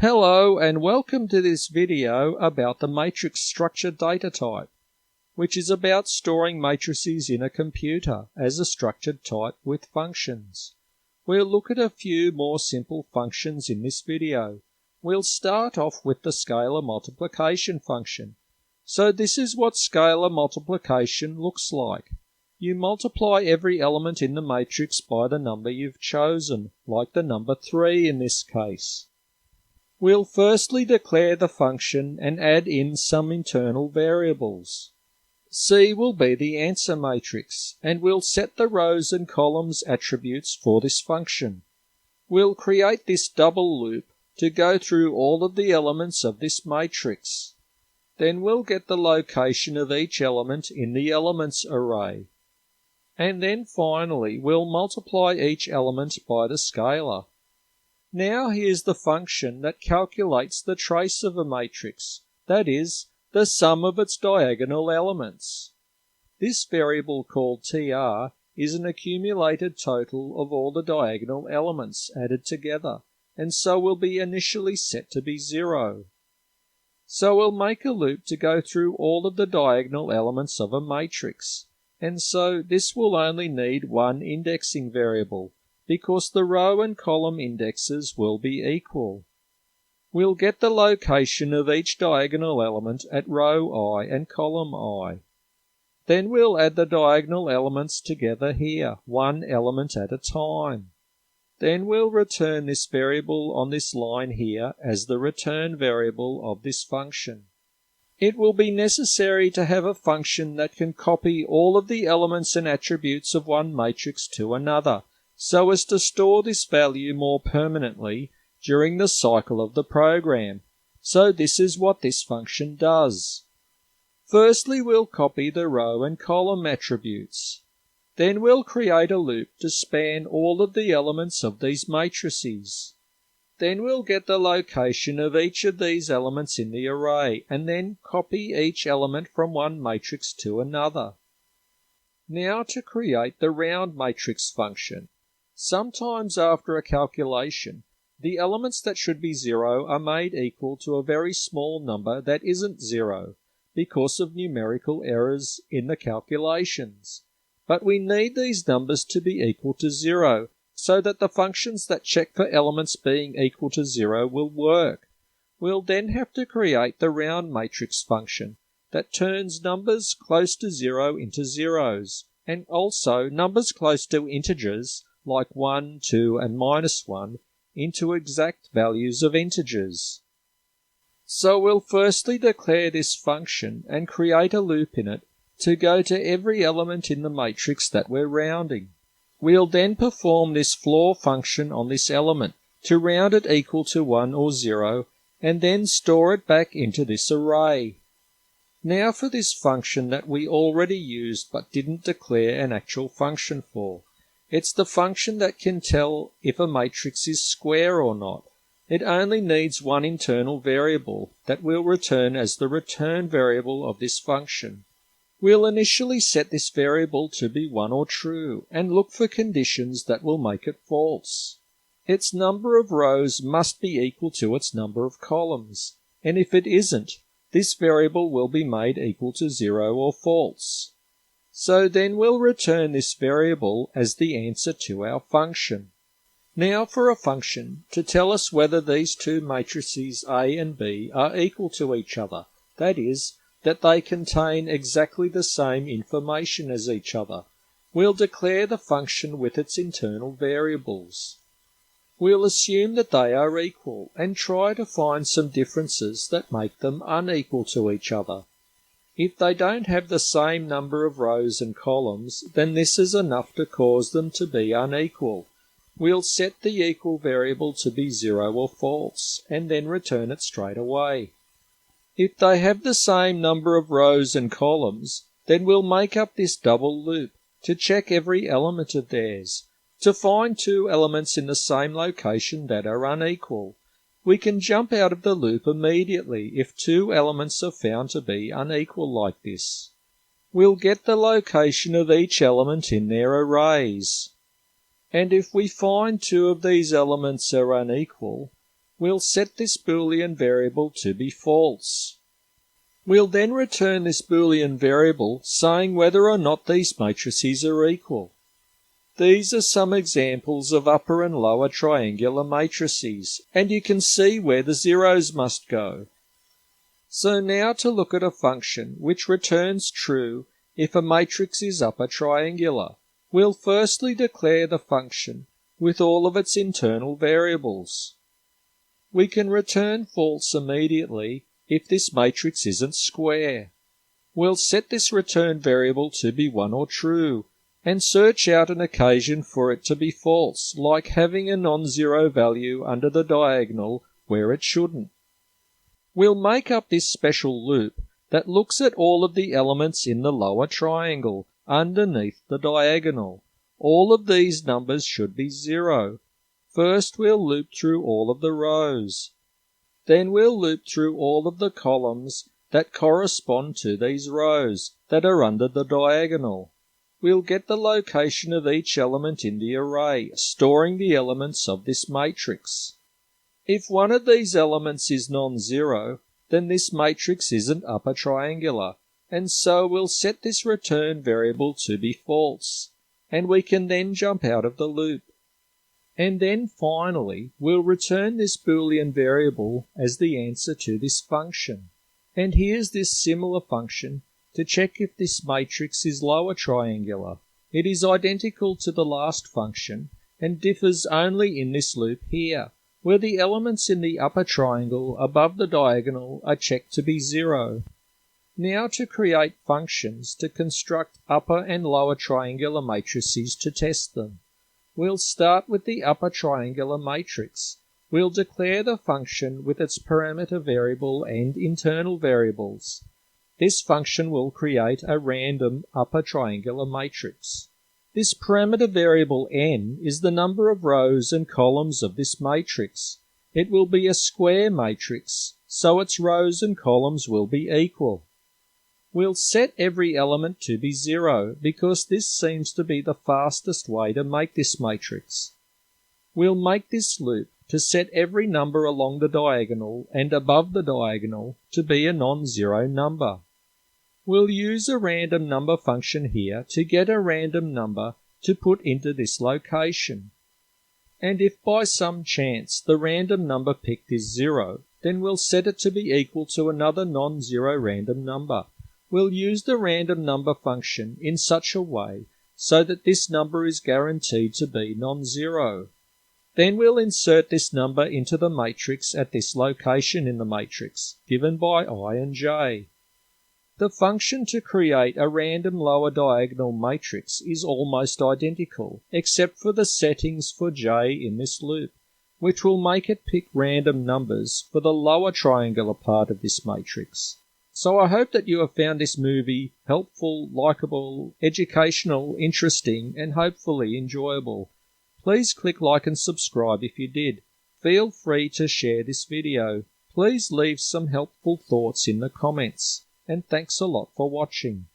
Hello and welcome to this video about the matrix structure data type, which is about storing matrices in a computer as a structured type with functions. We'll look at a few more simple functions in this video. We'll start off with the scalar multiplication function. So this is what scalar multiplication looks like. You multiply every element in the matrix by the number you've chosen, like the number 3 in this case. We'll firstly declare the function and add in some internal variables. C will be the answer matrix, and we'll set the rows and columns attributes for this function. We'll create this double loop to go through all of the elements of this matrix. Then we'll get the location of each element in the elements array. And then finally we'll multiply each element by the scalar. Now here's the function that calculates the trace of a matrix, that is, the sum of its diagonal elements. This variable called TR is an accumulated total of all the diagonal elements added together, and so will be initially set to be 0. So we'll make a loop to go through all of the diagonal elements of a matrix, and so this will only need one indexing variable, because the row and column indexes will be equal. We'll get the location of each diagonal element at row I and column I. Then we'll add the diagonal elements together here, one element at a time. Then we'll return this variable on this line here as the return variable of this function. It will be necessary to have a function that can copy all of the elements and attributes of one matrix to another, so as to store this value more permanently during the cycle of the program. So this is what this function does. Firstly, we'll copy the row and column attributes. Then we'll create a loop to span all of the elements of these matrices. Then we'll get the location of each of these elements in the array, and then copy each element from one matrix to another. Now to create the round matrix function. Sometimes after a calculation, the elements that should be 0 are made equal to a very small number that isn't 0 because of numerical errors in the calculations. But we need these numbers to be equal to 0 so that the functions that check for elements being equal to 0 will work. We'll then have to create the round matrix function that turns numbers close to 0 into zeros, and also numbers close to integers like 1, 2, and -1, into exact values of integers. So we'll firstly declare this function and create a loop in it to go to every element in the matrix that we're rounding. We'll then perform this floor function on this element to round it equal to 1 or 0, and then store it back into this array. Now for this function that we already used but didn't declare an actual function for. It's the function that can tell if a matrix is square or not. It only needs one internal variable that we'll return as the return variable of this function. We'll initially set this variable to be 1 or true and look for conditions that will make it false. Its number of rows must be equal to its number of columns, and if it isn't, this variable will be made equal to 0 or false. So then we'll return this variable as the answer to our function. Now for a function to tell us whether these two matrices A and B are equal to each other, that is, that they contain exactly the same information as each other, we'll declare the function with its internal variables. We'll assume that they are equal and try to find some differences that make them unequal to each other. If they don't have the same number of rows and columns, then this is enough to cause them to be unequal. We'll set the equal variable to be 0 or false, and then return it straight away. If they have the same number of rows and columns, then we'll make up this double loop to check every element of theirs, to find two elements in the same location that are unequal. We can jump out of the loop immediately if two elements are found to be unequal like this. We'll get the location of each element in their arrays. And if we find two of these elements are unequal, We'll set this Boolean variable to be false. We'll then return this Boolean variable saying whether or not these matrices are equal. These are some examples of upper and lower triangular matrices, and you can see where the zeros must go. So now to look at a function which returns true if a matrix is upper triangular. We'll firstly declare the function with all of its internal variables. We can return false immediately if this matrix isn't square. We'll set this return variable to be 1 or true, and search out an occasion for it to be false, like having a non-zero value under the diagonal where it shouldn't. We'll make up this special loop that looks at all of the elements in the lower triangle underneath the diagonal. All of these numbers should be 0. First we'll loop through all of the rows. Then we'll loop through all of the columns that correspond to these rows that are under the diagonal. We'll get the location of each element in the array, storing the elements of this matrix. If one of these elements is non-zero, then this matrix isn't upper triangular, and so we'll set this return variable to be false, and we can then jump out of the loop. And then finally, we'll return this Boolean variable as the answer to this function. And here's this similar function to check if this matrix is lower triangular. It is identical to the last function and differs only in this loop here, where the elements in the upper triangle above the diagonal are checked to be 0. Now to create functions to construct upper and lower triangular matrices to test them. We'll start with the upper triangular matrix. We'll declare the function with its parameter variable and internal variables. This function will create a random upper triangular matrix. This parameter variable n is the number of rows and columns of this matrix. It will be a square matrix, so its rows and columns will be equal. We'll set every element to be 0 because this seems to be the fastest way to make this matrix. We'll make this loop to set every number along the diagonal and above the diagonal to be a non-zero number. We'll use a random number function here to get a random number to put into this location. And if by some chance the random number picked is 0, then we'll set it to be equal to another non-zero random number. We'll use the random number function in such a way so that this number is guaranteed to be non-zero. Then we'll insert this number into the matrix at this location in the matrix, given by I and j. The function to create a random lower diagonal matrix is almost identical, except for the settings for j in this loop, which will make it pick random numbers for the lower triangular part of this matrix. So I hope that you have found this movie helpful, likeable, educational, interesting, and hopefully enjoyable. Please click like and subscribe if you did. Feel free to share this video. Please leave some helpful thoughts in the comments. And thanks a lot for watching.